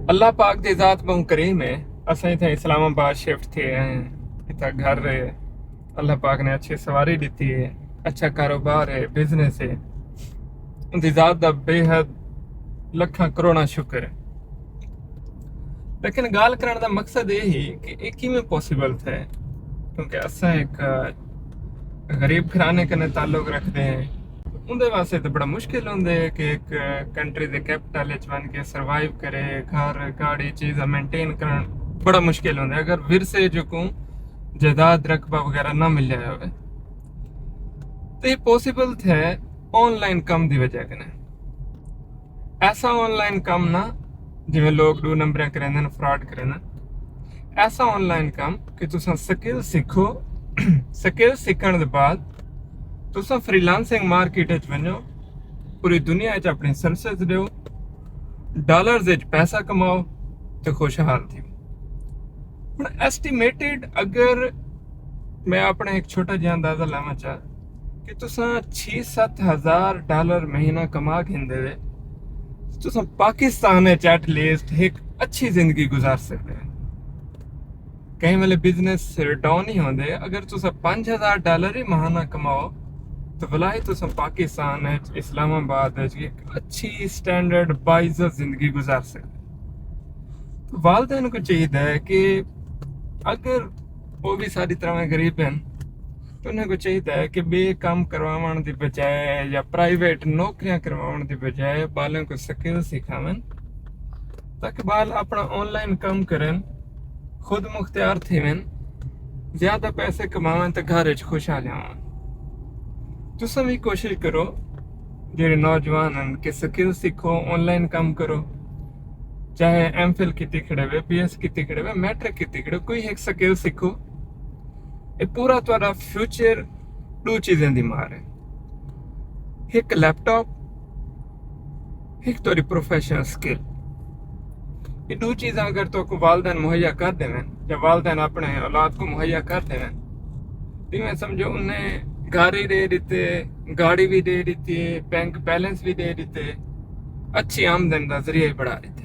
अल्लाह पाक दी ज़ात बहु करीम है। असां इत्थे इस्लामाबाद शिफ्ट थिए हैं। इत्था घर है। अल्लाह पाक ने अच्छी सवारी दी है। अच्छा कारोबार है, बिजनेस है। उनकी ज़ात दा बेहद लखां करोड़ां शुक्र है। लेकिन गाल करण दा मकसद ये ही कि ये किवें पॉसिबल थे, क्योंकि असां एक गरीब घराने कन्नै ताल्लुक रखते हैं। उनके वास्ते तो बड़ा मुश्किल होंगे कि एक कंट्री के कैपिटल बन के सर्वाइव करे, घर गाड़ी चीज़ा मेंटेन करन बड़ा मुश्किल होंगे अगर विरसे जो को जायदाद रकबा वगैरह ना मिल जाए हो। तो ये पॉसिबल थे ऑनलाइन कम की वजह कने। ऐसा ऑनलाइन कम ना जिमें लोग दो नंबर करेंदे फ्रॉड करेंदे, ऐसा ऑनलाइन कम कि तुम स्किल सीखो। स्किल सीखने के बाद तुम फ्रीलांसिंग मार्केट वनो, पूरी दुनिया अपनी सर्विस दो, डॉलर्स पैसा कमाओ तो खुशहाल थी। हुण एस्टिमेटेड अगर मैं अपना एक छोटा जिहा अंदाजा लाना चाह कि तुसा 6-7 हज़ार डॉलर महीना कमा घेंदे तुसा पाकिस्तान एटलीस्ट एक अच्छी जिंदगी गुजार सकते हैं। कहीं वाले बिजनेस डाउन ही होंगे अगर तुसा 5,000 डॉलर ही महीना कमाओ तो भला ही तुम पाकिस्तान इस्लामाबाद एक अच्छी स्टैंडर्ड बाइज़त जिंदगी गुजार सकते। तो वालदेन को चाहिए कि अगर वो भी सारी तरह गरीब हैं तो उन्हें को चाहिए कि बे काम करवाने की बजाय या प्राइवेट नौकरियां करवाने की बजाय बालों को स्किल सिखावन, ताकि बाल अपना ऑनलाइन काम करें, खुद मुख्तियार थेवन, ज्यादा पैसे कमावन तो घर खुशहाल आवन। तुम भी कोशिश करो जेडे नौजवान हैं कि स्किल सीखो, ऑनलाइन काम करो, चाहे एमफिल की खड़े हुए, BS की खड़े हुए, मैट्रिक की खड़े, कोई एक स्किल सीखो। ये पूरा तुम्हारा फ्यूचर दो चीजें दी मार है, एक लैपटॉप, एक तुम्हारी प्रोफेशनल स्किल। ये दो चीज़ें अगर तो को वालदैन मुहैया कर देवें या वालदैन अपने औलाद को मुहैया कर देवें तो मैं समझो उन्हें घर ही दे देते, गाड़ी भी दे देती, बैंक बैलेंस भी दे देते, अच्छी आमदन का जरिया ही बढ़ा देते।